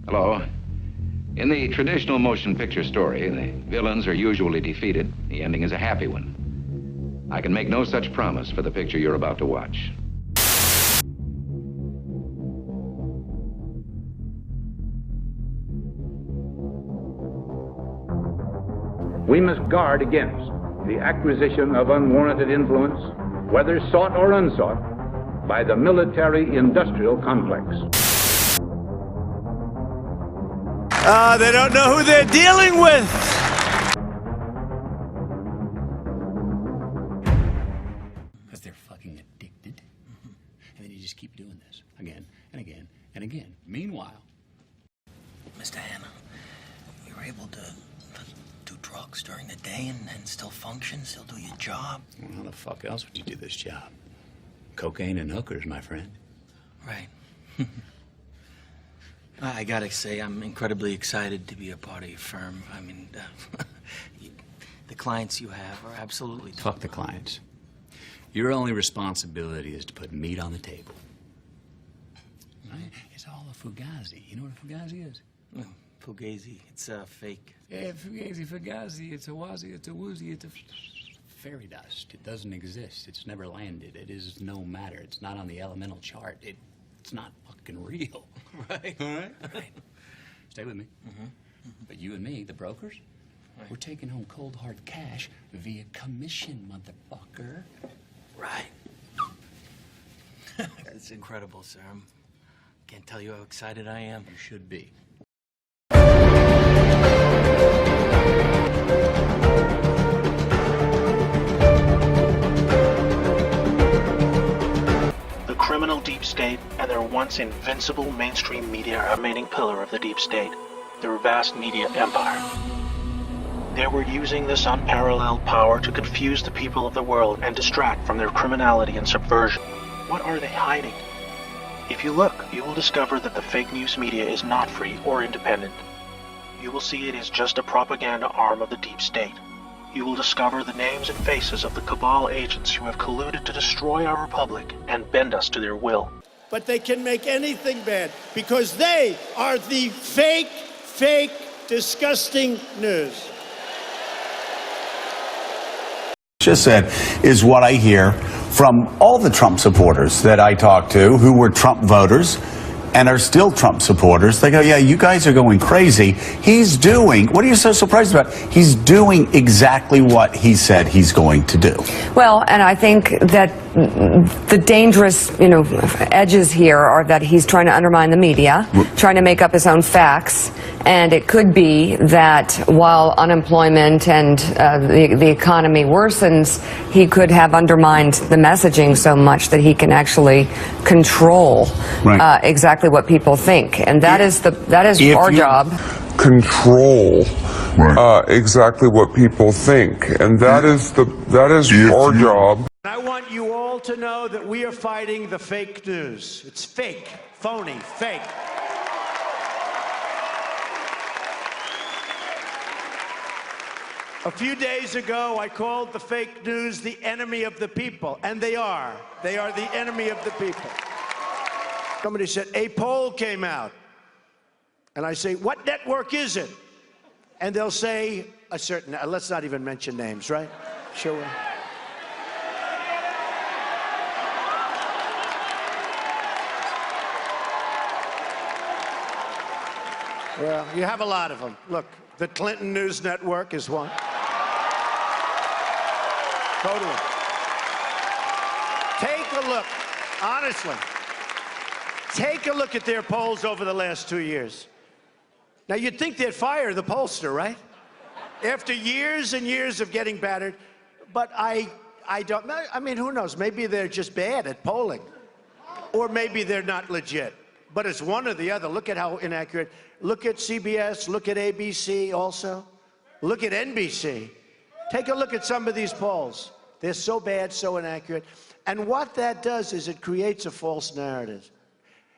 Hello. In the traditional motion picture story, the villains are usually defeated. The ending is a happy one. I can make no such promise for the picture you're about to watch. We must guard against the acquisition of unwarranted influence, whether sought or unsought, by the military-industrial complex. They don't know who they're dealing with. Because they're fucking addicted. And then you just keep doing this again and again and again. Meanwhile, Mr. Hanna, you're able to do drugs during the day and still function, still do your job? well, how the fuck else would you do this job? Cocaine and hookers, my friend. Right. I gotta say, I'm incredibly excited to be a part of your firm. I mean, the clients you have are absolutely... Fuck the clients. Your only responsibility is to put meat on the table. Right? It's all a fugazi. You know what a fugazi is? Fugazi. It's fake. Yeah, fugazi. It's a wazi, it's a woozy, it's a fairy dust. It doesn't exist. It's never landed. It is no matter. It's not on the elemental chart. It's not fucking real. Right. All right? Right. Stay with me. But you and me, the brokers, we're taking home cold hard cash via commission, motherfucker. Right. It's incredible, sir. I can't tell you how excited I am. You should be. Criminal deep state and their once invincible mainstream media are a remaining pillar of the deep state, their vast media empire. They were using this unparalleled power to confuse the people of the world and distract from their criminality and subversion. What are they hiding? If you look, you will discover that the fake news media is not free or independent. You will see it is just a propaganda arm of the deep state. You will discover the names and faces of the cabal agents who have colluded to destroy our republic and bend us to their will. But they can make anything bad because they are the fake, disgusting news. Just said is what I hear from all the Trump supporters that I talk to who were Trump voters and are still Trump supporters. They go, yeah, you guys are going crazy. He's doing, what are you so surprised about? He's doing exactly what he said he's going to do. Well, and I think that the dangerous, edges here are that he's trying to undermine the media, trying to make up his own facts, and it could be that while unemployment and the economy worsens, he could have undermined the messaging so much that he can actually control exactly what people think, and that is our job. Control exactly what people think, and that is our job. I want you all to know that we are fighting the fake news. It's fake, phony, fake. A few days ago, I called the fake news the enemy of the people, and they are. They are the enemy of the people. Somebody said, a poll came out. And I say, what network is it? And they'll say a certain, let's not even mention names, right? Sure. Well, you have a lot of them. Look, the Clinton News Network is one. Totally. Take a look, honestly. Take a look at their polls over the last 2 years. Now, you'd think they'd fire the pollster, right? After years and years of getting battered. But I don't, I mean, who knows? Maybe they're just bad at polling. Or maybe they're not legit. But it's one or the other. Look at how inaccurate. Look at CBS, look at ABC also. Look at NBC. Take a look at some of these polls. They're so bad, so inaccurate. And what that does is it creates a false narrative.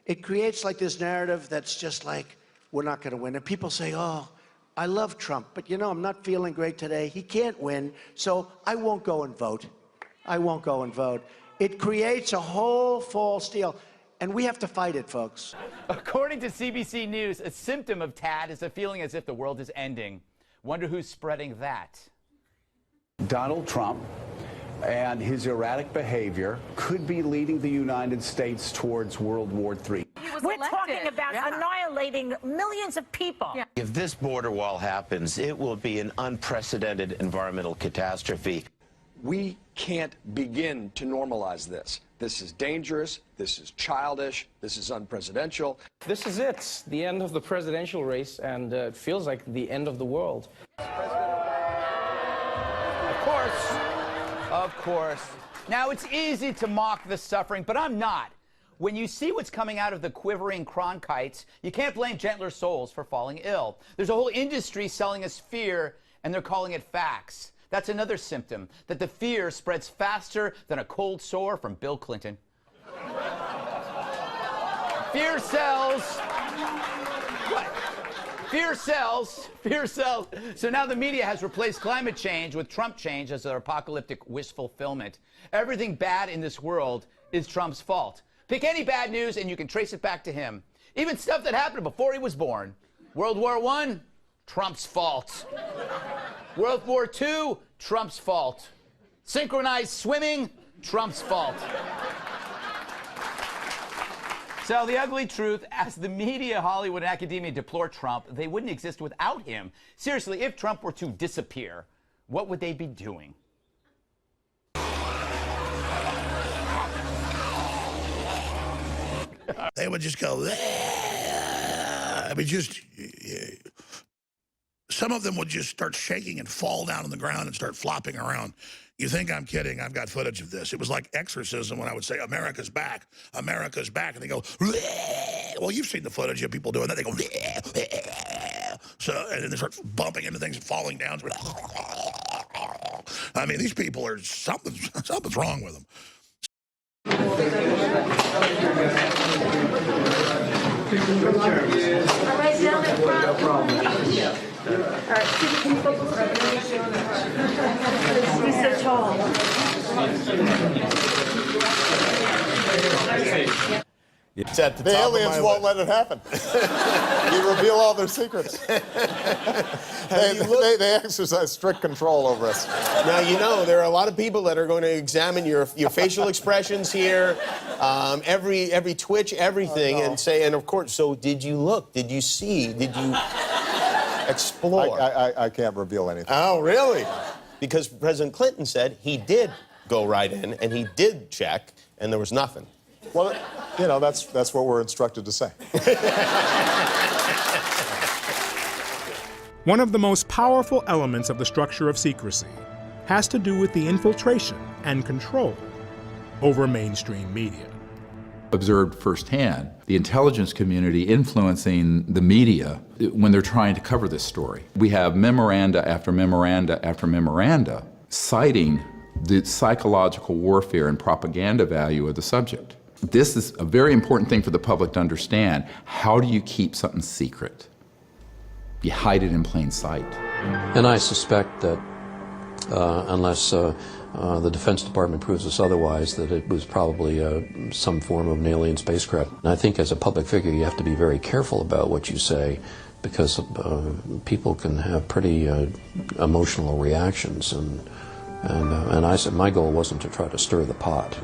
It creates like this narrative that's just like, we're not going to win. And people say, oh, I love Trump, but I'm not feeling great today. He can't win, so I won't go and vote. I won't go and vote. It creates a whole false deal. And we have to fight it, folks. According to CBC News, a symptom of TAD is a feeling as if the world is ending. Wonder who's spreading that? Donald Trump and his erratic behavior could be leading the United States towards World War III. We're talking about annihilating millions of people. Yeah. If this border wall happens, it will be an unprecedented environmental catastrophe. We can't begin to normalize this. This is dangerous. This is childish. This is unpresidential. This is it, the end of the presidential race, and it feels like the end of the world. Of course. Now, it's easy to mock the suffering, but I'm not. When you see what's coming out of the quivering Cronkites, you can't blame gentler souls for falling ill. There's a whole industry selling us fear, and they're calling it facts. That's another symptom, that the fear spreads faster than a cold sore from Bill Clinton. Fear sells. What? Fear sells. Fear sells. So now the media has replaced climate change with Trump change as their apocalyptic wish fulfillment. Everything bad in this world is Trump's fault. Pick any bad news and you can trace it back to him. Even stuff that happened before he was born. World War I, Trump's fault. World War II, Trump's fault. Synchronized swimming, Trump's fault. So the ugly truth, as the media, Hollywood, and academia deplore Trump, they wouldn't exist without him. Seriously, if Trump were to disappear, what would they be doing? They would just go, I mean, just, some of them would just start shaking and fall down on the ground and start flopping around. You think I'm kidding? I've got footage of this. It was like exorcism when I would say, America's back, America's back. And they go, well, you've seen the footage of people doing that. They go, so, and then they start bumping into things and falling down. I mean, these people are, something's wrong with them. Right down in front. No problem. All right, can you focus on He's so tall. The aliens won't let it happen. You reveal all their secrets. They exercise strict control over us. Now, you know, there are a lot of people that are going to examine your facial expressions here, every twitch, everything, and say, and of course, so did you look? Did you see? Did you explore? I can't reveal anything. Oh, really? Because President Clinton said he did go right in, and he did check, and there was nothing. Well, you know, that's what we're instructed to say. One of the most powerful elements of the structure of secrecy has to do with the infiltration and control over mainstream media. Observed firsthand the intelligence community influencing the media when they're trying to cover this story. We have memoranda after memoranda after memoranda citing the psychological warfare and propaganda value of the subject. This is a very important thing for the public to understand. How do you keep something secret? You hide it in plain sight. And I suspect that unless the Defense Department proves us otherwise, that it was probably some form of an alien spacecraft. And I think as a public figure you have to be very careful about what you say, because people can have pretty emotional reactions, and I said my goal wasn't to try to stir the pot.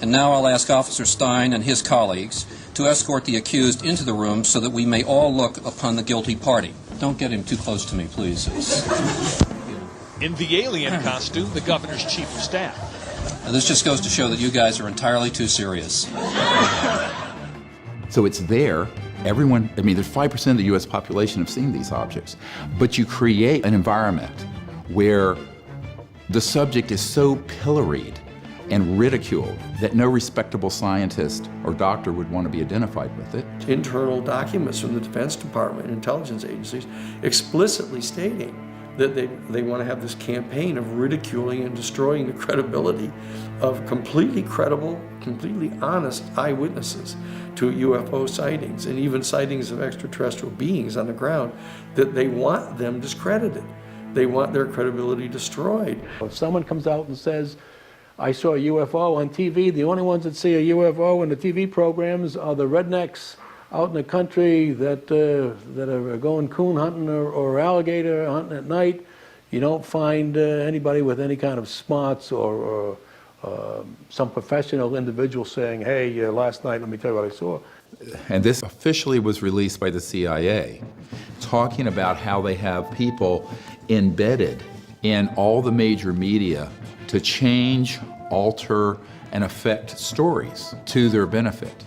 And now I'll ask Officer Stein and his colleagues to escort the accused into the room so that we may all look upon the guilty party. Don't get him too close to me, please. In the alien costume, the governor's chief of staff. Now, this just goes to show that you guys are entirely too serious. So it's there. Everyone, I mean, there's 5% of the U.S. population have seen these objects. But you create an environment where the subject is so pilloried and ridiculed that no respectable scientist or doctor would want to be identified with it. Internal documents from the Defense Department and intelligence agencies explicitly stating that they want to have this campaign of ridiculing and destroying the credibility of completely credible, completely honest eyewitnesses to UFO sightings, and even sightings of extraterrestrial beings on the ground, that they want them discredited. They want their credibility destroyed. If someone comes out and says, I saw a UFO on TV. The only ones that see a UFO in the TV programs are the rednecks out in the country that are going coon hunting or alligator hunting at night. You don't find anybody with any kind of smarts or some professional individual saying, hey, last night, let me tell you what I saw. And this officially was released by the CIA, talking about how they have people embedded in all the major media to change, alter, and affect stories to their benefit.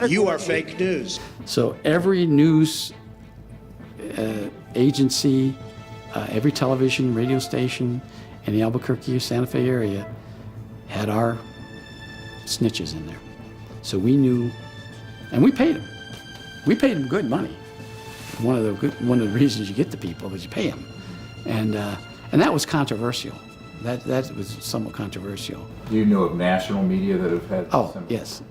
You are fake news. So every news agency, every television, radio station in the Albuquerque or Santa Fe area had our snitches in there. So we knew, and we paid them. We paid them good money. One of the reasons you get the people is you pay them, and that was controversial. That was somewhat controversial. Do you know of national media that have had? Oh, yes,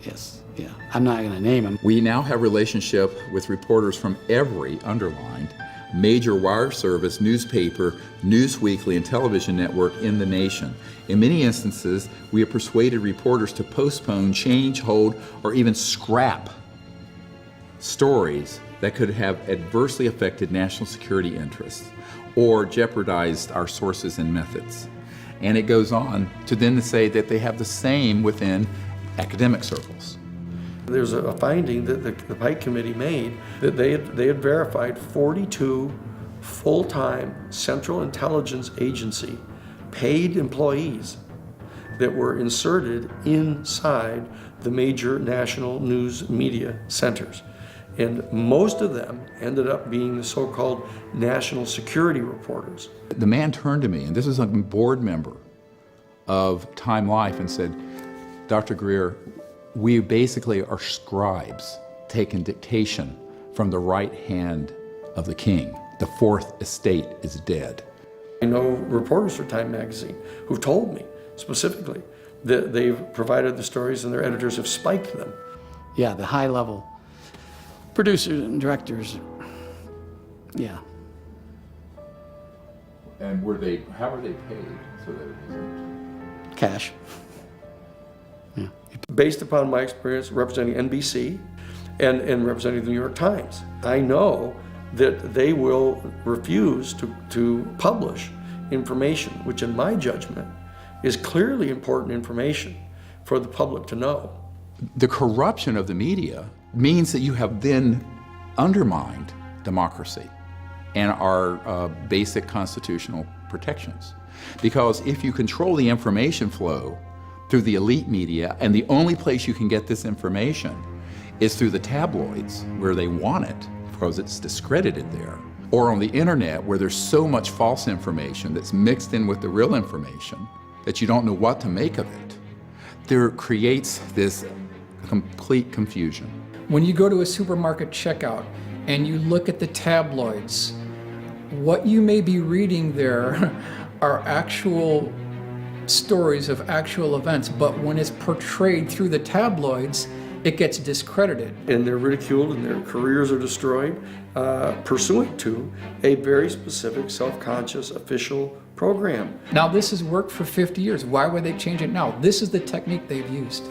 yeah. I'm not going to name them. We now have relationship with reporters from every underlined major wire service, newspaper, news weekly, and television network in the nation. In many instances, we have persuaded reporters to postpone, change, hold, or even scrap stories that could have adversely affected national security interests or jeopardized our sources and methods. And it goes on to then say that they have the same within academic circles. There's a finding that the Pike Committee made that they had verified 42 full-time Central Intelligence Agency paid employees that were inserted inside the major national news media centers. And most of them ended up being the so-called national security reporters. The man turned to me, and this is a board member of Time Life, and said, Dr. Greer, we basically are scribes taking dictation from the right hand of the king. The fourth estate is dead. I know reporters for Time Magazine who've told me specifically that they've provided the stories and their editors have spiked them. Yeah, the high-level producers and directors, yeah. And how were they paid so that it wasn't? Cash. Yeah. Based upon my experience representing NBC and representing the New York Times, I know that they will refuse to publish information, which in my judgment is clearly important information for the public to know. The corruption of the media means that you have then undermined democracy and our basic constitutional protections. Because if you control the information flow through the elite media, and the only place you can get this information is through the tabloids, where they want it, because it's discredited there, or on the internet, where there's so much false information that's mixed in with the real information that you don't know what to make of it, there creates this complete confusion. When you go to a supermarket checkout and you look at the tabloids, what you may be reading there are actual stories of actual events, but when it's portrayed through the tabloids, it gets discredited. And they're ridiculed and their careers are destroyed pursuant to a very specific self-conscious official program. Now this has worked for 50 years. Why would they change it now? This is the technique they've used.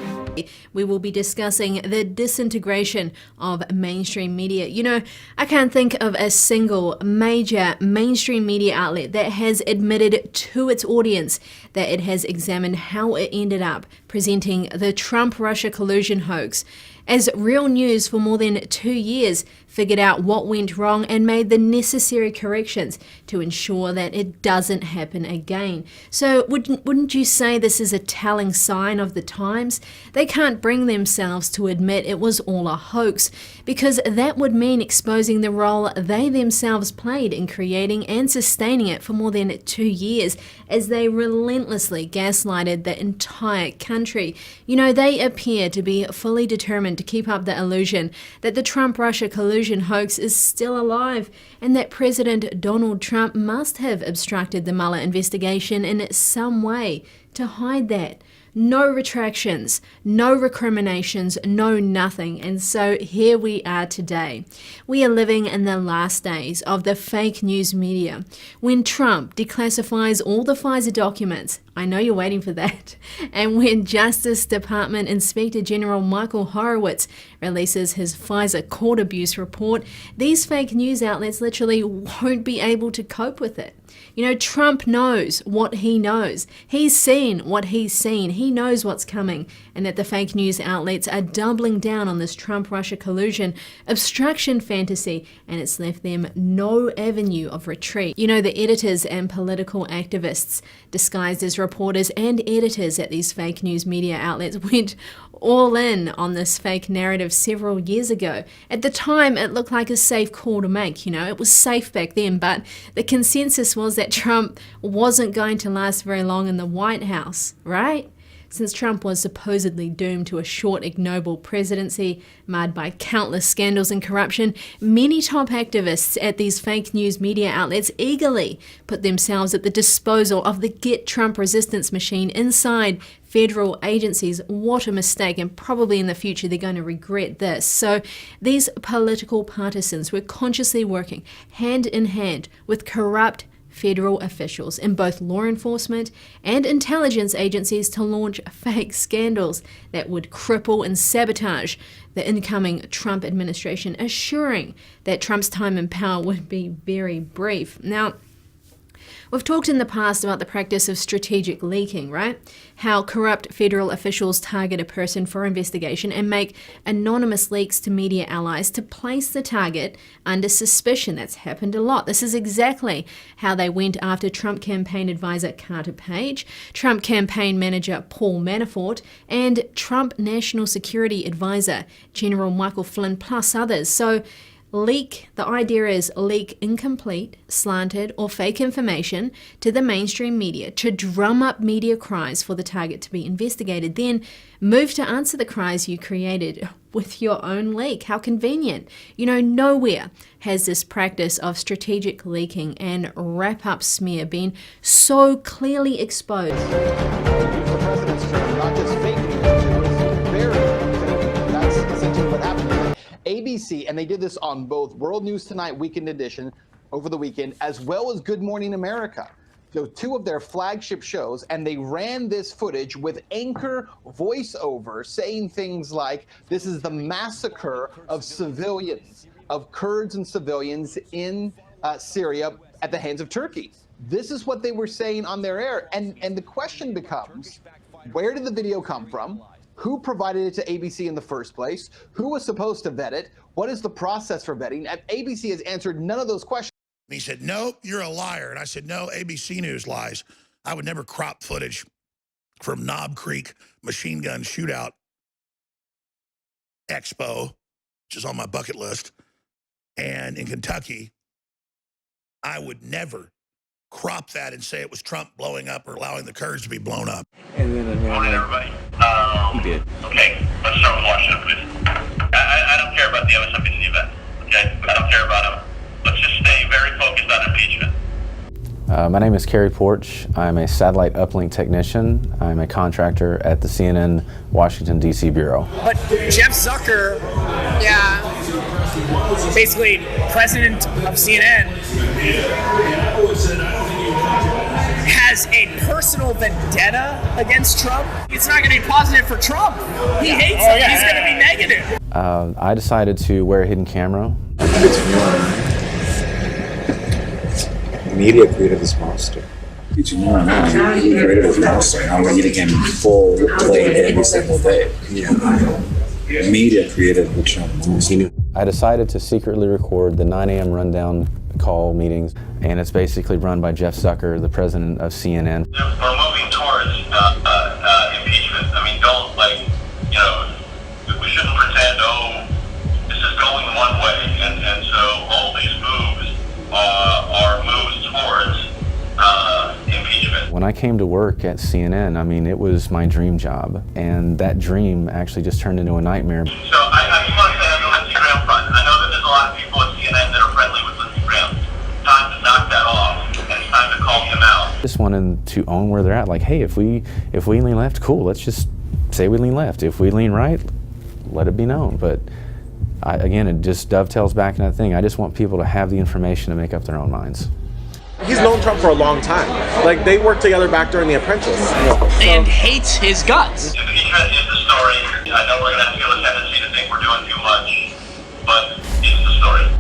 We will be discussing the disintegration of mainstream media. You know, I can't think of a single major mainstream media outlet that has admitted to its audience that it has examined how it ended up presenting the Trump-Russia collusion hoax as real news for more than 2 years, figured out what went wrong and made the necessary corrections to ensure that it doesn't happen again. So wouldn't you say this is a telling sign of the times? They can't bring themselves to admit it was all a hoax, because that would mean exposing the role they themselves played in creating and sustaining it for more than 2 years, as they relentlessly gaslighted the entire country. You know, they appear to be fully determined to keep up the illusion that the Trump-Russia collusion hoax is still alive, and that President Donald Trump must have obstructed the Mueller investigation in some way to hide that. no retractions, no recriminations, no nothing. And so here we are today. We are living in the last days of the fake news media. When Trump declassifies all the FISA documents, I know you're waiting for that, and when Justice Department Inspector General Michael Horowitz releases his FISA court abuse report, these fake news outlets literally won't be able to cope with it. You know, Trump knows what he knows. He's seen what he's seen. He knows what's coming, and that the fake news outlets are doubling down on this Trump-Russia collusion obstruction fantasy, and it's left them no avenue of retreat. You know, the editors and political activists disguised as reporters and editors at these fake news media outlets went all in on this fake narrative several years ago. At the time, it looked like a safe call to make, you know, it was safe back then, but the consensus was that Trump wasn't going to last very long in the White House, right? Since Trump was supposedly doomed to a short, ignoble presidency marred by countless scandals and corruption, many top activists at these fake news media outlets eagerly put themselves at the disposal of the Get Trump resistance machine inside federal agencies. What a mistake, and probably in the future they're going to regret this. So these political partisans were consciously working hand in hand with corrupt federal officials in both law enforcement and intelligence agencies to launch fake scandals that would cripple and sabotage the incoming Trump administration, assuring that Trump's time in power would be very brief. Now, we've talked in the past about the practice of strategic leaking, right? How corrupt federal officials target a person for investigation and make anonymous leaks to media allies to place the target under suspicion. That's happened a lot. This is exactly how they went after Trump campaign advisor Carter Page, Trump campaign manager Paul Manafort, and Trump national security advisor General Michael Flynn, plus others. So leak, the idea is leak incomplete, slanted, or fake information to the mainstream media to drum up media cries for the target to be investigated. Then move to answer the cries you created with your own leak. How convenient. You know, nowhere has this practice of strategic leaking and wrap-up smear been so clearly exposed. The president's term, not just fake news, it was very fake. That's essentially what happened. ABC, and they did this on both World News Tonight Weekend Edition over the weekend, as well as Good Morning America. So two of their flagship shows, and they ran this footage with anchor voiceover saying things like, this is the massacre of civilians, of Kurds and civilians in Syria at the hands of Turkey. This is what they were saying on their air. And the question becomes, where did the video come from? Who provided it to ABC in the first place? Who was supposed to vet it? What is the process for vetting? And ABC has answered none of those questions. And he said, no, you're a liar. And I said, no, ABC News lies. I would never crop footage from Knob Creek Machine Gun Shootout Expo, which is on my bucket list, and in Kentucky. I would never crop that and say it was Trump blowing up or allowing the Kurds to be blown up. And then morning, everybody. He did. Okay, let's start with Washington, please. I don't care about the other stuff in the event, okay? I don't care about them. Let's just stay very focused on impeachment. My name is Kerry Porch. I'm a satellite uplink technician. I'm a contractor at the CNN Washington, D.C. Bureau. But Jeff Zucker, basically president of CNN, has a personal vendetta against Trump. It's not going to be positive for Trump. He hates him. He's going to be negative. I decided to wear a hidden camera. Media created this monster. Did you know that? He created this monster, and we're getting him full play every single day. Media created the Trump monster. I decided to secretly record the 9 a.m. rundown call meetings, and it's basically run by Jeff Zucker, the president of CNN. We're moving towards impeachment. I mean, don't, we shouldn't pretend, this is going one way, and so all these moves are moves towards impeachment. When I came to work at CNN, I mean, it was my dream job, and that dream actually just turned into a nightmare. So I just want to say on the Lindsey Graham front, I know that there's a lot of people at CNN that are friendly with Lindsey Graham. Time to knock that off, and it's time to call him out. Just wanted women to own where they're at. Like, hey, if we lean left, cool, let's just say we lean left. If we lean right, let it be known. But again, it just dovetails back in that thing. I just want people to have the information to make up their own minds. He's known Trump for a long time. Like, they worked together back during The Apprentice. And hates his guts. Impeachment is the story. I know we're going to have to feel a tendency to think we're doing too much, but it's the story.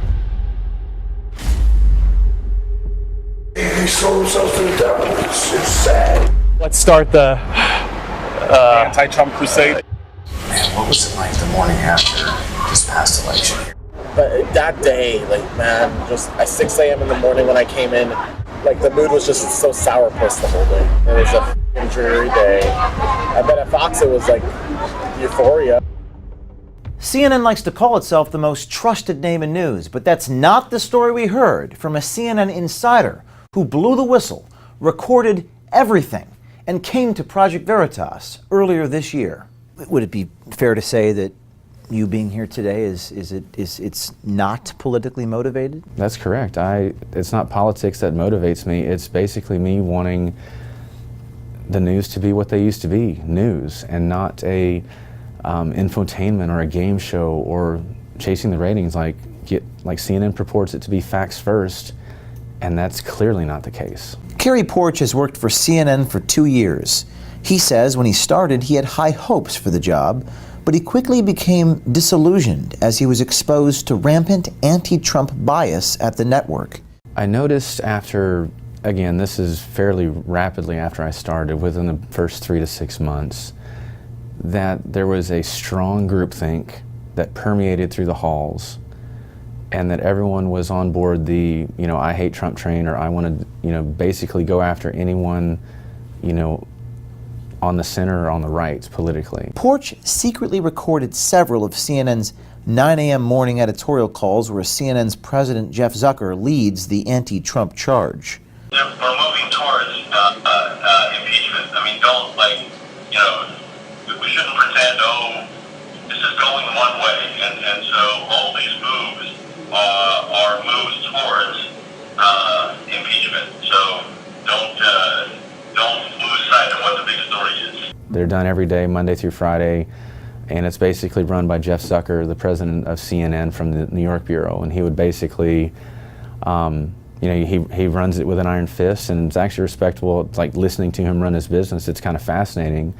They sold themselves to the devil. It's sad. Let's start the anti-Trump crusade. Man, what was it like the morning after this past election? But that day, like, man, just at 6 a.m. in the morning when I came in, like, the mood was just so sourpuss the whole day. It was a f***ing dreary day. I bet at Fox it was like euphoria. CNN likes to call itself the most trusted name in news, but that's not the story we heard from a CNN insider who blew the whistle, recorded everything, and came to Project Veritas earlier this year. Would it be fair to say that you being here today it's not politically motivated? That's correct. It's not politics that motivates me. It's basically me wanting the news to be what they used to be, news, and not a infotainment or a game show or chasing the ratings like CNN purports it to be facts first, and that's clearly not the case. Kerry Porch has worked for CNN for 2 years. He says when he started, he had high hopes for the job, but he quickly became disillusioned as he was exposed to rampant anti-Trump bias at the network. I noticed after, again, this is fairly rapidly after I started, within the first 3 to 6 months, that there was a strong groupthink that permeated through the halls, and that everyone was on board the, I hate Trump train, or I want to, basically go after anyone, on the center or on the right politically. Porch secretly recorded several of CNN's 9 a.m. morning editorial calls where CNN's president Jeff Zucker leads the anti-Trump charge. We're moving towards impeachment. I mean, we shouldn't pretend, this is going one way, and so all these moves are moves towards impeachment. So don't lose sight of what the big story is. They're done every day, Monday through Friday, and it's basically run by Jeff Zucker, the president of CNN from the New York bureau, and he would basically, he runs it with an iron fist, and it's actually respectable. It's like listening to him run his business. It's kind of fascinating,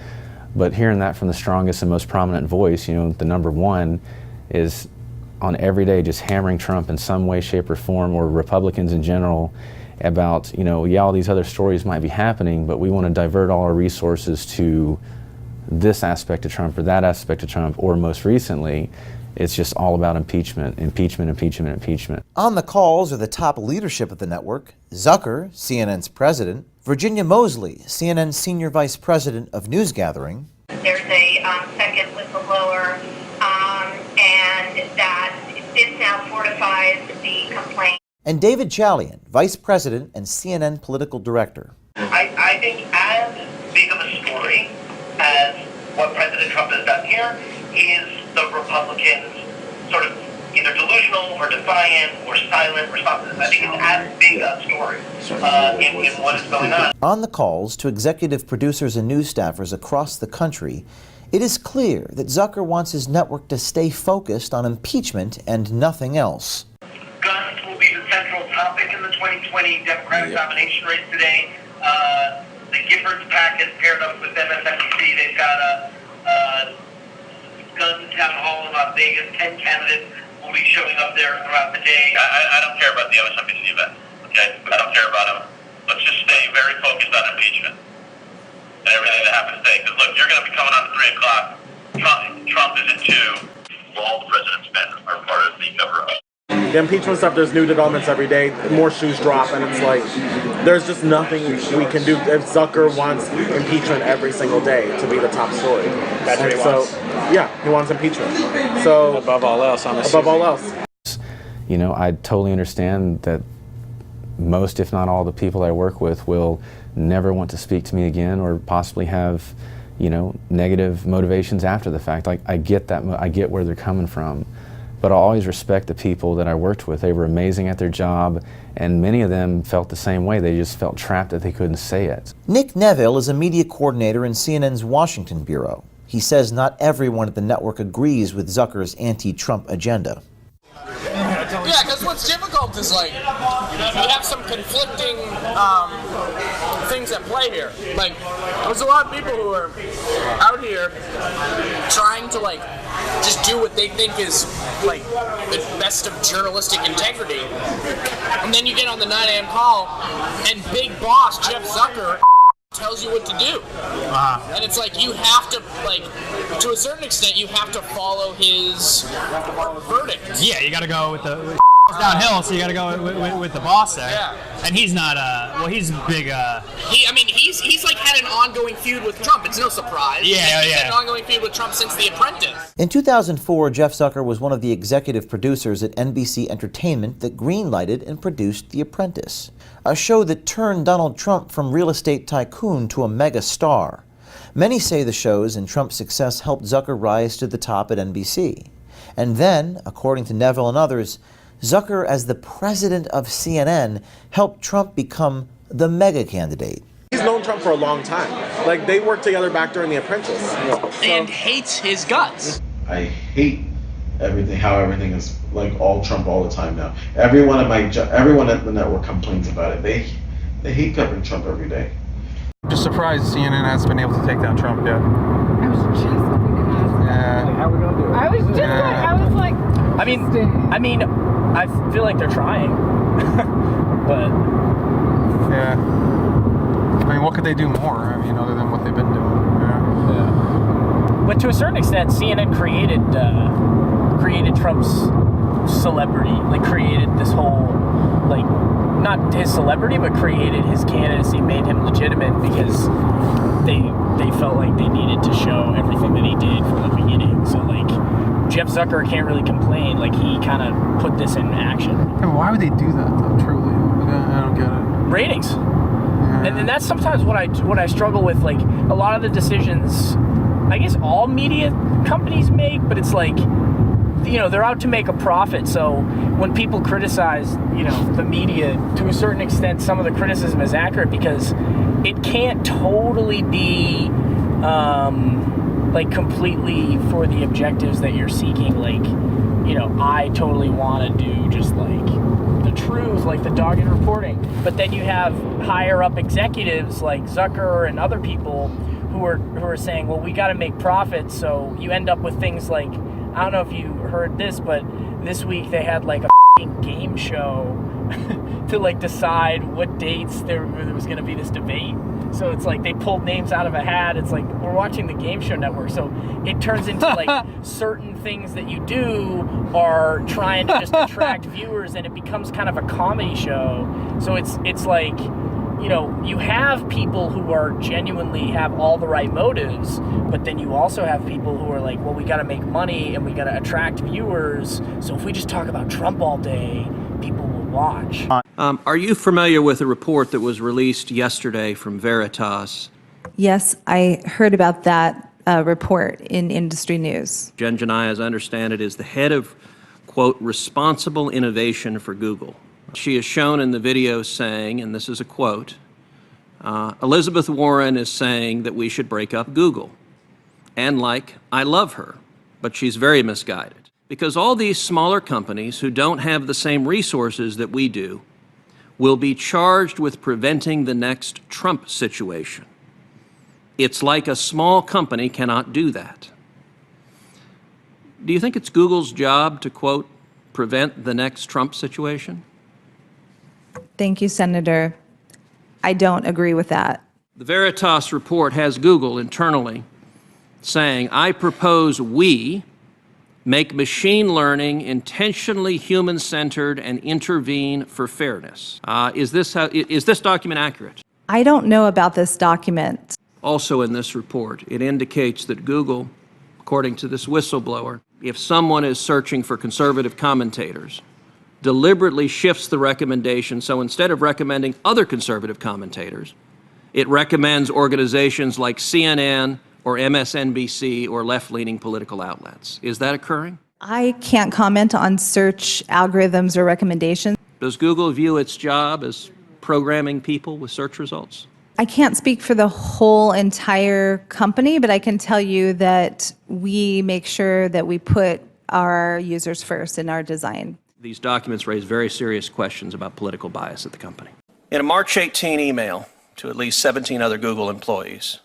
but hearing that from the strongest and most prominent voice, the number one is on every day just hammering Trump in some way, shape, or form, or Republicans in general, about, all these other stories might be happening, but we want to divert all our resources to this aspect of Trump or that aspect of Trump, or most recently, it's just all about impeachment, impeachment, impeachment, impeachment. On the calls are the top leadership of the network: Zucker, CNN's president; Virginia Mosley, CNN's senior vice president of news gathering. There's a second whistleblower, and that this now fortifies the complaint. And David Chalian, vice president and CNN political director. I think as big of a story as what President Trump has done here is the Republicans sort of either delusional or defiant or silent responses. I think it's as big a story in what is going on. On the calls to executive producers and news staffers across the country, it is clear that Zucker wants his network to stay focused on impeachment and nothing else. Guns will be the central topic in the 2020 Democratic nomination race today. The Giffords PAC has paired up with MSNBC. They've got a gun town hall in Las Vegas. 10 candidates will be showing up there throughout the day. I don't care about the MSNBC event, okay? I don't care about them. Let's just stay very focused on impeachment and everything that happens today. Because look, you're going to be coming on at 3 o'clock. Trump is at 2. All the president's men are part of the cover-up. The impeachment stuff, there's new developments every day, more shoes drop, and it's like, there's just nothing we can do. If Zucker wants impeachment every single day to be the top story. That's what he wants. Yeah, he wants impeachment. So above all else, honestly. Above all else. I totally understand that most, if not all, the people I work with will never want to speak to me again, or possibly have, negative motivations after the fact. Like, I get that, I get where they're coming from. But I always respect the people that I worked with. They were amazing at their job, and many of them felt the same way. They just felt trapped that they couldn't say it. Nick Neville is a media coordinator in CNN's Washington bureau. He says not everyone at the network agrees with Zucker's anti-Trump agenda. Yeah, because what's difficult is like you have some conflicting things at play here. Like there's a lot of people who are out here trying to like just do what they think is like the best of journalistic integrity, and then you get on the 9 a.m. call, and big boss Jeff Zucker tells you what to do. And it's like you have to, like, to a certain extent, you have to follow his verdict. Yeah, you got to go with the downhill, so you got to go with the boss there. Yeah. And he's not he's big. He's like had an ongoing feud with Trump. It's no surprise. He's had an ongoing feud with Trump since The Apprentice. In 2004, Jeff Zucker was one of the executive producers at NBC Entertainment that greenlighted and produced The Apprentice, a show that turned Donald Trump from real estate tycoon to a mega star. Many say the shows and Trump's success helped Zucker rise to the top at NBC. And then, according to Neville and others, Zucker, as the president of CNN, helped Trump become the mega candidate. He's known Trump for a long time. Like, they worked together back during The Apprentice. And hates his guts. I hate how everything is like all Trump all the time now. Everyone at the network complains about it. They hate covering Trump every day. I'm just surprised CNN hasn't been able to take down Trump yet. I was just thinking that. Yeah. How are we gonna do it? I was just I was like. I mean, I feel like they're trying, but yeah. I mean, what could they do more? I mean, other than what they've been doing. Yeah. But to a certain extent, CNN created Trump's celebrity, like created this whole, like, not his celebrity, but created his candidacy, made him legitimate because they felt like they needed to show everything that he did from the beginning. So like, Jeff Zucker can't really complain. Like, he kind of put this in action. And why would they do that though? Truly, I don't get it. Ratings. And that's sometimes what I struggle with. Like, a lot of the decisions, I guess all media companies make, but it's like, you know, they're out to make a profit. So when people criticize, you know, the media, to a certain extent, some of the criticism is accurate because it can't totally be like completely for the objectives that you're seeking. Like, you know, I totally want to do just like the truth, like the dogged reporting. But then you have higher up executives like Zucker and other people who are saying, well, we got to make profits. So you end up with things like, I don't know if you heard this, but this week they had like a game show to like decide what dates there was going to be this debate. So it's like they pulled names out of a hat. It's like we're watching the Game Show Network. So it turns into like certain things that you do are trying to just attract viewers, and it becomes kind of a comedy show. So it's like, you know, you have people who are genuinely have all the right motives, but then you also have people who are like, well, we got to make money and we got to attract viewers. So if we just talk about Trump all day, people will watch. Are you familiar with a report that was released yesterday from Veritas? Yes, I heard about that report in industry news. Jen Janai, as I understand it, is the head of, quote, responsible innovation for Google. She is shown in the video saying, and this is a quote, Elizabeth Warren is saying that we should break up Google. And like, I love her, but she's very misguided. Because all these smaller companies who don't have the same resources that we do will be charged with preventing the next Trump situation. It's like a small company cannot do that. Do you think it's Google's job to, quote, prevent the next Trump situation? Thank you, Senator. I don't agree with that. The Veritas report has Google internally saying, I propose we make machine learning intentionally human-centered and intervene for fairness. Is this document accurate? I don't know about this document. Also in this report, it indicates that Google, according to this whistleblower, if someone is searching for conservative commentators, deliberately shifts the recommendation. So instead of recommending other conservative commentators, it recommends organizations like CNN or MSNBC or left-leaning political outlets. Is that occurring? I can't comment on search algorithms or recommendations. Does Google view its job as programming people with search results? I can't speak for the whole entire company, but I can tell you that we make sure that we put our users first in our design. These documents raise very serious questions about political bias at the company. In a March 18 email to at least 17 other Google employees,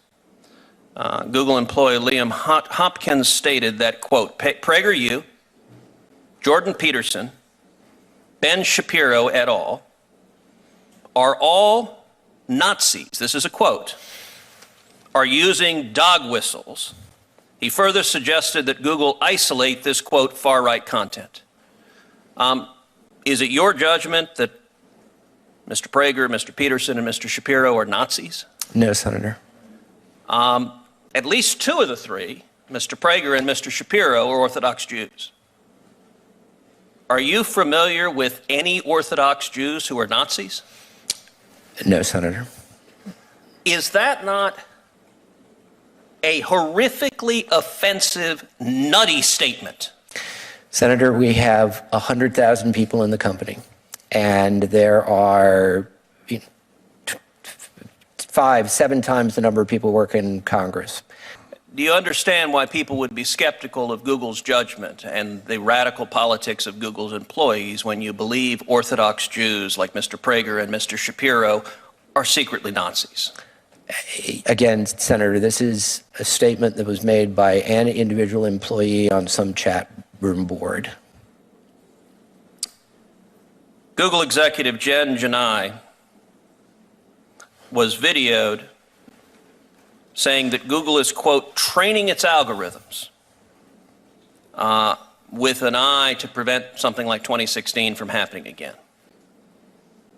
Google employee Liam Hopkins stated that, quote, PragerU, Jordan Peterson, Ben Shapiro et al. Are all Nazis, this is a quote, are using dog whistles. He further suggested that Google isolate this, quote, far-right content. Is it your judgment that Mr. Prager, Mr. Peterson, and Mr. Shapiro are Nazis? No, Senator. At least two of the three, Mr. Prager and Mr. Shapiro, are Orthodox Jews. Are you familiar with any Orthodox Jews who are Nazis? No, Senator. Is that not a horrifically offensive, nutty statement? Senator, we have 100,000 people in the company, and there are 5-7 times the number of people working in Congress. Do you understand why people would be skeptical of Google's judgment and the radical politics of Google's employees when you believe Orthodox Jews like Mr. Prager and Mr. Shapiro are secretly Nazis? Again, Senator, this is a statement that was made by an individual employee on some chat room board. Google executive Jen Janai was videoed saying that Google is, quote, training its algorithms with an eye to prevent something like 2016 from happening again.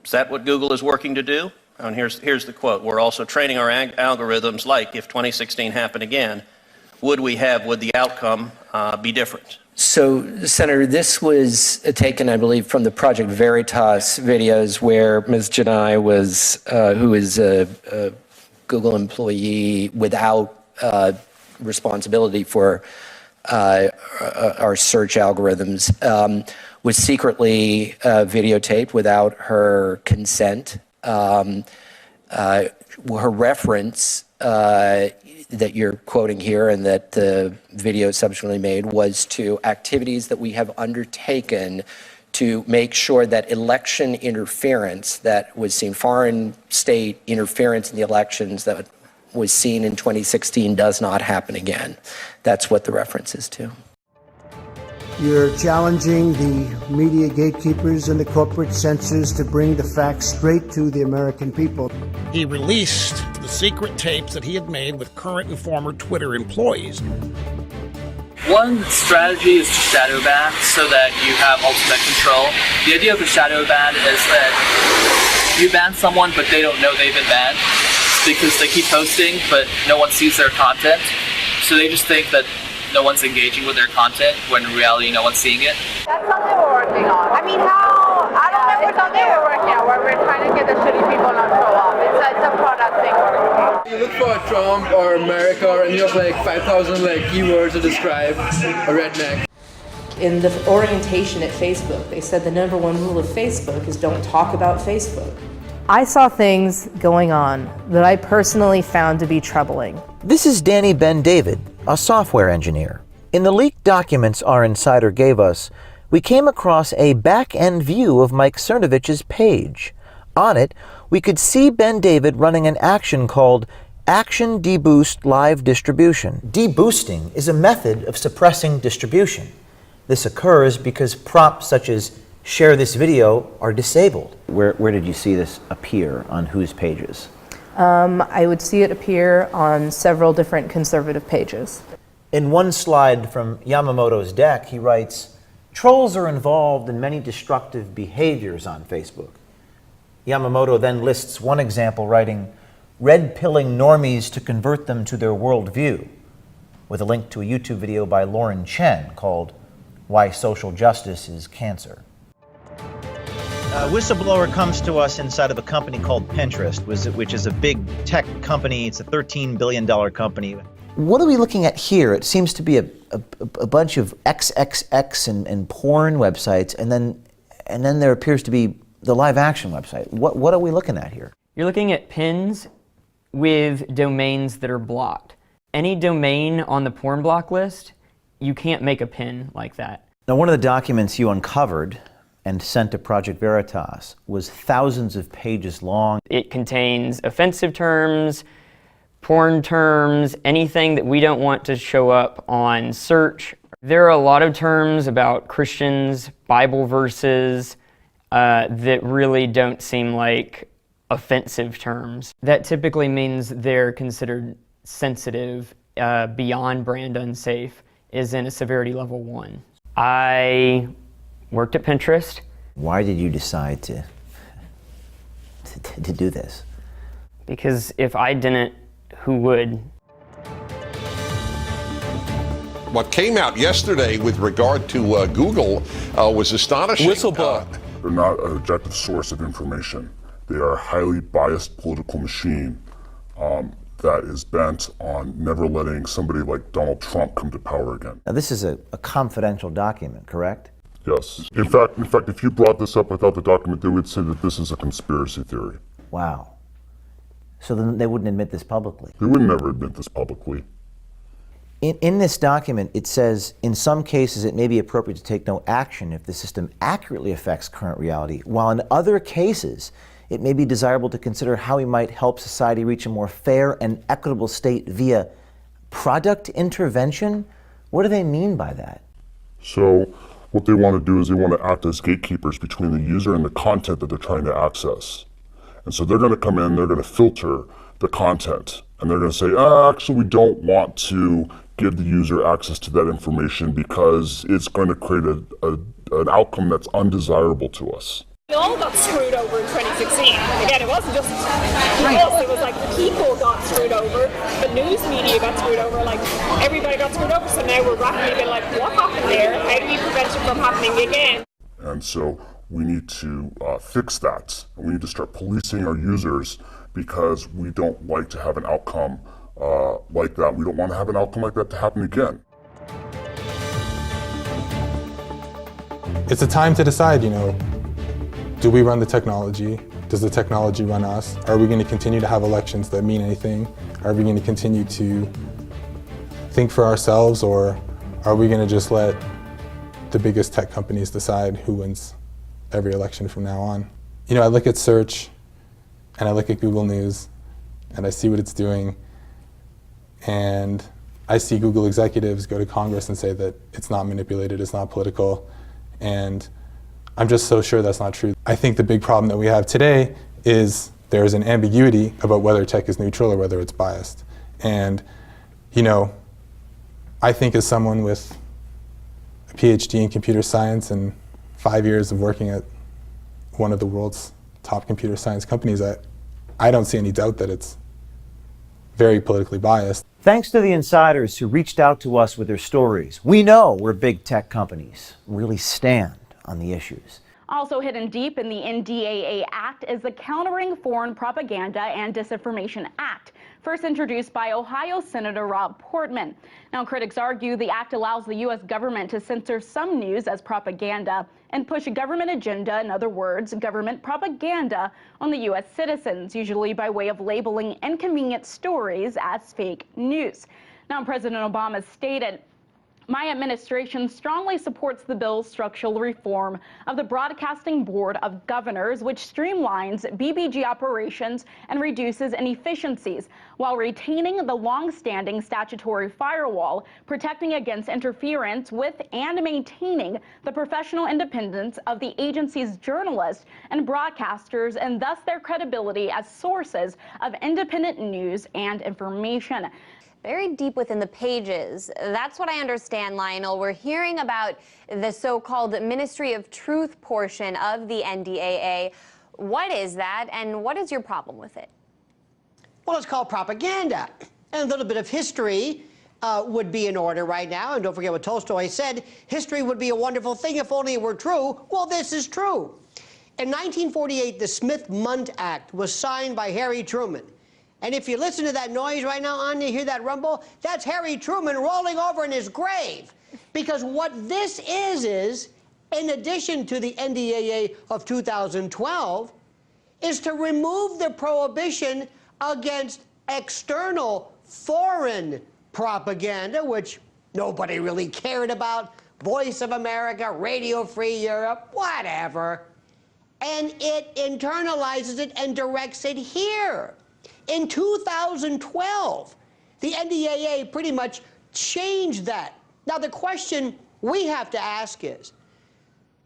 Is that what Google is working to do? And here's the quote. We're also training our algorithms like if 2016 happened again, would the outcome be different? So, Senator, this was taken, I believe, from the Project Veritas videos where Ms. Janai was, who is a Google employee without responsibility for our search algorithms, was secretly videotaped without her consent. Her reference that you're quoting here and that the video subsequently made was to activities that we have undertaken to make sure that election interference that was seen, foreign state interference in the elections that was seen in 2016 does not happen again. That's what the reference is to. You're challenging the media gatekeepers and the corporate censors to bring the facts straight to the American people. He released the secret tapes that he had made with current and former Twitter employees. One strategy is to shadow ban so that you have ultimate control. The idea of a shadow ban is that you ban someone but they don't know they've been banned because they keep posting but no one sees their content. So they just think that no one's engaging with their content when in reality no one's seeing it. That's something we're working on. I mean, I don't know if it's something we're working on where we're trying to get the shitty people not to show up. It's a product thing we're working on. You look for Trump or America and you have like 5,000 keywords to describe a redneck. In the orientation at Facebook, they said the #1 rule of Facebook is don't talk about Facebook. I saw things going on that I personally found to be troubling. This is Danny Ben David, a software engineer. In the leaked documents our insider gave us, we came across a back-end view of Mike Cernovich's page. On it, we could see Ben David running an action called Action Deboost Live Distribution. Deboosting is a method of suppressing distribution. This occurs because prompts such as share this video are disabled. Where did you see this appear on whose pages? I would see it appear on several different conservative pages. In one slide from Yamamoto's deck, he writes, "Trolls are involved in many destructive behaviors on Facebook." Yamamoto then lists one example, writing, "Red-pilling normies to convert them to their worldview," with a link to a YouTube video by Lauren Chen called Why Social Justice is Cancer. A whistleblower comes to us inside of a company called Pinterest, which is a big tech company. It's a $13 billion company. What are we looking at here? It seems to be a bunch of XXX and porn websites, and then there appears to be the live action website. What are we looking at here? You're looking at pins with domains that are blocked. Any domain on the porn block list, you can't make a pin like that. Now, one of the documents you uncovered and sent to Project Veritas was thousands of pages long. It contains offensive terms, porn terms, anything that we don't want to show up on search. There are a lot of terms about Christians, Bible verses, that really don't seem like offensive terms. That typically means they're considered sensitive, beyond brand unsafe, is in a severity level 1. I worked at Pinterest. Why did you decide to do this? Because if I didn't, who would? What came out yesterday with regard to Google was astonishing. Whistleblower. They're not an objective source of information. They are a highly biased political machine that is bent on never letting somebody like Donald Trump come to power again. Now, this is a confidential document, correct? Yes. In fact, if you brought this up without the document, they would say that this is a conspiracy theory. Wow. So then they wouldn't admit this publicly? They would never admit this publicly. In this document, it says, in some cases, it may be appropriate to take no action if the system accurately affects current reality, while in other cases, it may be desirable to consider how we might help society reach a more fair and equitable state via product intervention. What do they mean by that? So what they want to do is they want to act as gatekeepers between the user and the content that they're trying to access. And so they're going to come in, they're going to filter the content, and they're going to say, actually, we don't want to give the user access to that information because it's going to create an outcome that's undesirable to us. We all got screwed over in 2016. Again, it wasn't just us, it was like people got screwed over, the news media got screwed over, like everybody got screwed over, so now we're rapidly being like, what happened there? How do we prevent it from happening again? And so we need to fix that. And we need to start policing our users because we don't like to have an outcome like that. We don't want to have an outcome like that to happen again. It's a time to decide, do we run the technology? Does the technology run us? Are we going to continue to have elections that mean anything? Are we going to continue to think for ourselves, or are we going to just let the biggest tech companies decide who wins every election from now on? I look at search and I look at Google News and I see what it's doing, and I see Google executives go to Congress and say that it's not manipulated, it's not political, and I'm just so sure that's not true. I think the big problem that we have today is there's an ambiguity about whether tech is neutral or whether it's biased. And, I think as someone with a PhD in computer science and 5 years of working at one of the world's top computer science companies, I don't see any doubt that it's very politically biased. Thanks to the insiders who reached out to us with their stories, we know where big tech companies really stand on the issues. Also hidden deep in the NDAA Act is the Countering Foreign Propaganda and Disinformation Act, first introduced by Ohio Senator Rob Portman. Now, critics argue the act allows the U.S. government to censor some news as propaganda and push a government agenda, in other words, government propaganda, on the U.S. citizens, usually by way of labeling inconvenient stories as fake news. Now, President Obama stated, "My administration strongly supports the bill's structural reform of the Broadcasting Board of Governors, which streamlines BBG operations and reduces inefficiencies, while retaining the long-standing statutory firewall, protecting against interference with and maintaining the professional independence of the agency's journalists and broadcasters, and thus their credibility as sources of independent news and information." Buried deep within the pages. That's what I understand, Lionel. We're hearing about the so-called Ministry of Truth portion of the NDAA. What is that, and what is your problem with it? Well, it's called propaganda. And a little bit of history would be in order right now. And don't forget what Tolstoy said, history would be a wonderful thing if only it were true. Well, this is true. In 1948, the Smith-Mundt Act was signed by Harry Truman. And if you listen to that noise right now, Anya, hear that rumble? That's Harry Truman rolling over in his grave. Because what this is, in addition to the NDAA of 2012, is to remove the prohibition against external foreign propaganda, which nobody really cared about. Voice of America, Radio Free Europe, whatever. And it internalizes it and directs it here. In 2012, the NDAA pretty much changed that. Now, the question we have to ask is,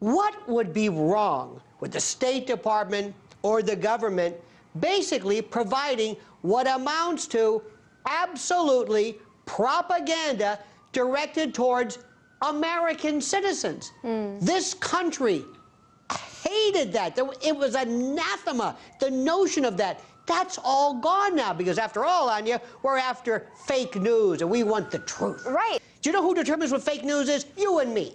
what would be wrong with the State Department or the government basically providing what amounts to absolutely propaganda directed towards American citizens? This country hated that. It was anathema, the notion of that. That's all gone now because, after all, Anya, we're after fake news and we want the truth. Right. Do you know who determines what fake news is? You and me.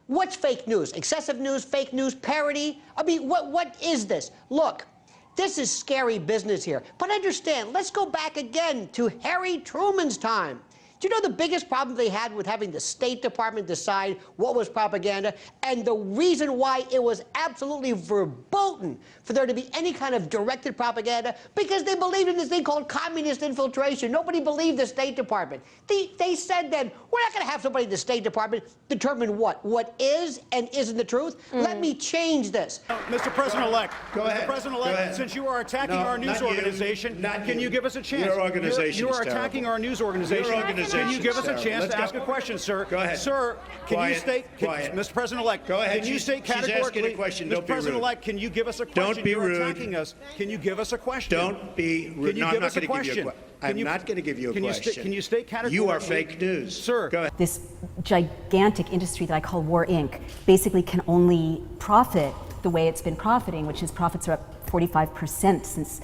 What's fake news? Excessive news, fake news, parody? I mean, what is this? Look, this is scary business here. But understand, let's go back again to Harry Truman's time. Do you know the biggest problem they had with having the State Department decide what was propaganda? And the reason why it was absolutely verboten for there to be any kind of directed propaganda? Because they believed in this thing called communist infiltration. Nobody believed the State Department. They said then, we're not going to have somebody in the State Department determine what is and isn't the truth. Let me change this. Mr. President-elect, Go ahead. Mr. President-elect, Go ahead. since you are attacking No, our news not you. organization, Not can you. you give us a chance? Your organization You is are attacking terrible. our news organization. Your organization Can you give us a is chance terrible. to Let's ask a question, sir? Go ahead. Sir, can Quiet. you state, Quiet. Mr. President-elect, Go ahead. can you state She's asking a categorically, question. Mr. Don't be rude. President-elect, can you give us a question? Don't be You're rude. attacking us. Can you give us a question? Don't be rude. Can you No, I'm give not us a going to give you a question? question. Can I'm you- not going to give you a can you question. can you state categorically? You are fake news. Sir. Go ahead. This gigantic industry that I call War Inc. basically can only profit the way it's been profiting, which is profits are up 45% since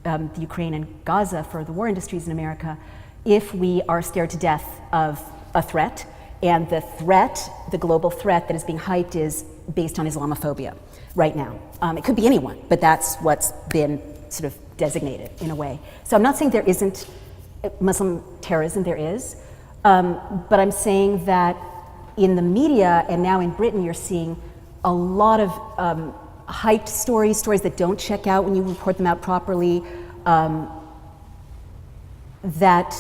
the Ukraine and Gaza for the war industries in America, if we are scared to death of a threat. And the threat, the global threat that is being hyped, is based on Islamophobia right now. It could be anyone, but that's what's been sort of designated in a way. So I'm not saying there isn't Muslim terrorism, there is, but I'm saying that in the media and now in Britain, you're seeing a lot of hyped stories that don't check out when you report them out properly, that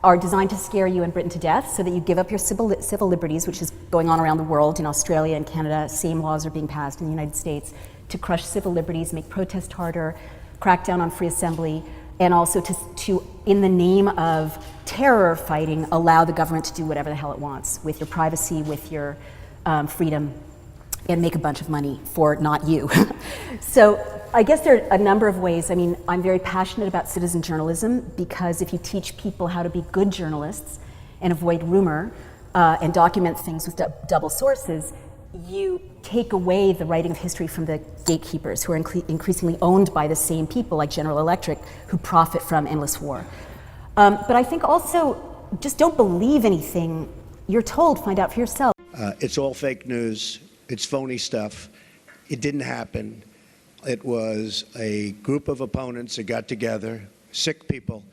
are designed to scare you in Britain to death so that you give up your civil liberties, which is going on around the world. In Australia and Canada, same laws are being passed in the United States to crush civil liberties, make protest harder, crack down on free assembly, and also to in the name of terror fighting, allow the government to do whatever the hell it wants with your privacy, with your freedom, and make a bunch of money for not you. So I guess there are a number of ways. I mean, I'm very passionate about citizen journalism because if you teach people how to be good journalists and avoid rumor and document things with double sources, you take away the writing of history from the gatekeepers who are increasingly owned by the same people like General Electric who profit from endless war. But I think also just don't believe anything you're told, find out for yourself. It's all fake news. It's phony stuff. It didn't happen. It was a group of opponents that got together, sick people,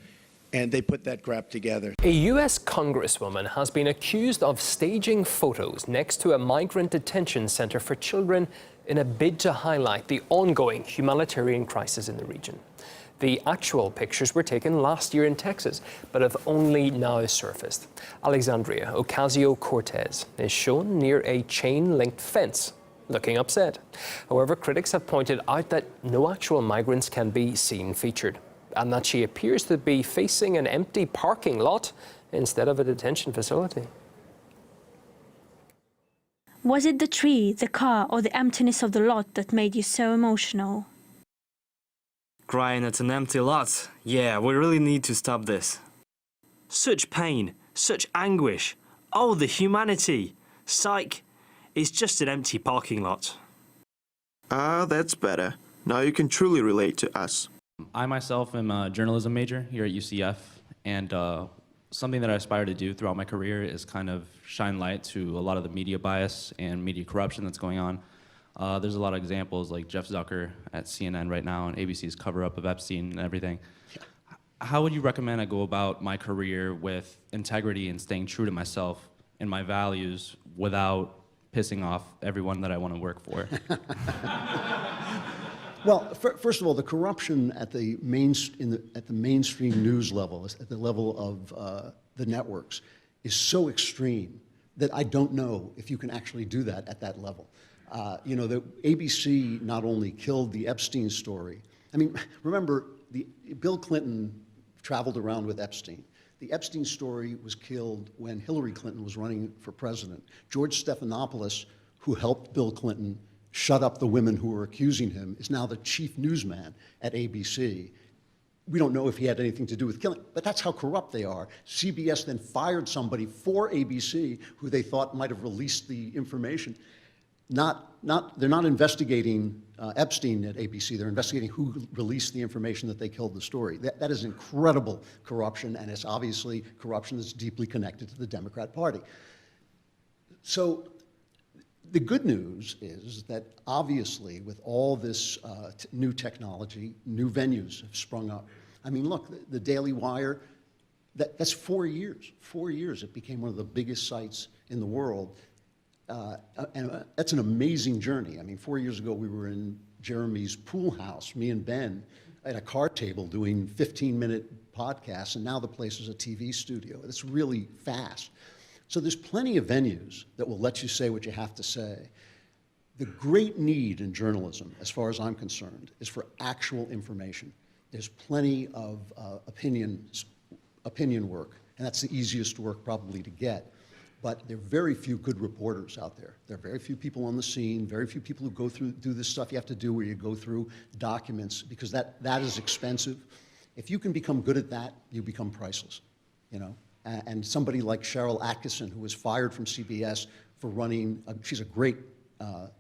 and they put that crap together. A U.S. congresswoman has been accused of staging photos next to a migrant detention center for children in a bid to highlight the ongoing humanitarian crisis in the region. The actual pictures were taken last year in Texas, but have only now surfaced. Alexandria Ocasio-Cortez is shown near a chain-linked fence, looking upset. However, critics have pointed out that no actual migrants can be seen featured, and that she appears to be facing an empty parking lot instead of a detention facility. Was it the tree, the car, or the emptiness of the lot that made you so emotional? Crying at an empty lot. Yeah, we really need to stop this. Such pain, such anguish. Oh, the humanity. Psych. It's just an empty parking lot. Ah, that's better. Now you can truly relate to us. I myself am a journalism major here at UCF, and something that I aspire to do throughout my career is kind of shine light to a lot of the media bias and media corruption that's going on. There's a lot of examples like Jeff Zucker at CNN right now and ABC's cover-up of Epstein and everything. how would you recommend I go about my career with integrity and staying true to myself and my values without pissing off everyone that I want to work for? Well, first of all, the corruption at the mainstream news level, at the level of the networks, is so extreme that I don't know if you can actually do that at that level. You know, the ABC not only killed the Epstein story. I mean, remember, Bill Clinton traveled around with Epstein. The Epstein story was killed when Hillary Clinton was running for president. George Stephanopoulos, who helped Bill Clinton shut up the women who were accusing him, is now the chief newsman at ABC. We don't know if he had anything to do with killing, but that's how corrupt they are. CBS then fired somebody for ABC who they thought might have released the information. They're not investigating Epstein at ABC. They're investigating who released the information that they killed the story. That is incredible corruption, and it's obviously corruption that's deeply connected to the Democrat Party. So the good news is that obviously with all this new technology, new venues have sprung up. I mean, look, the Daily Wire, that's 4 years. 4 years it became one of the biggest sites in the world. And that's an amazing journey. I mean, 4 years ago, we were in Jeremy's pool house, me and Ben, at a card table doing 15-minute podcasts, and now the place is a TV studio. It's really fast. So there's plenty of venues that will let you say what you have to say. The great need in journalism, as far as I'm concerned, is for actual information. There's plenty of opinion work, and that's the easiest work probably to get. But there are very few good reporters out there. There are very few people on the scene, very few people who do this stuff you have to do where you go through documents, because that is expensive. If you can become good at that, you become priceless, you know? And somebody like Cheryl Atkinson, who was fired from CBS for running, she's a great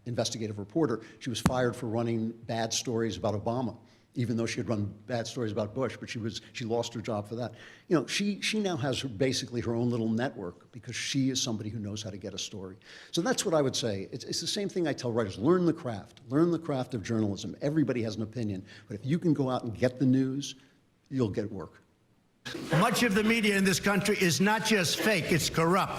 investigative reporter, she was fired for running bad stories about Obama, even though she had run bad stories about Bush, but she lost her job for that. You know, she now has basically her own little network because she is somebody who knows how to get a story. So that's what I would say. It's the same thing I tell writers, learn the craft of journalism. Everybody has an opinion, but if you can go out and get the news, you'll get work. Much of the media in this country is not just fake, it's corrupt.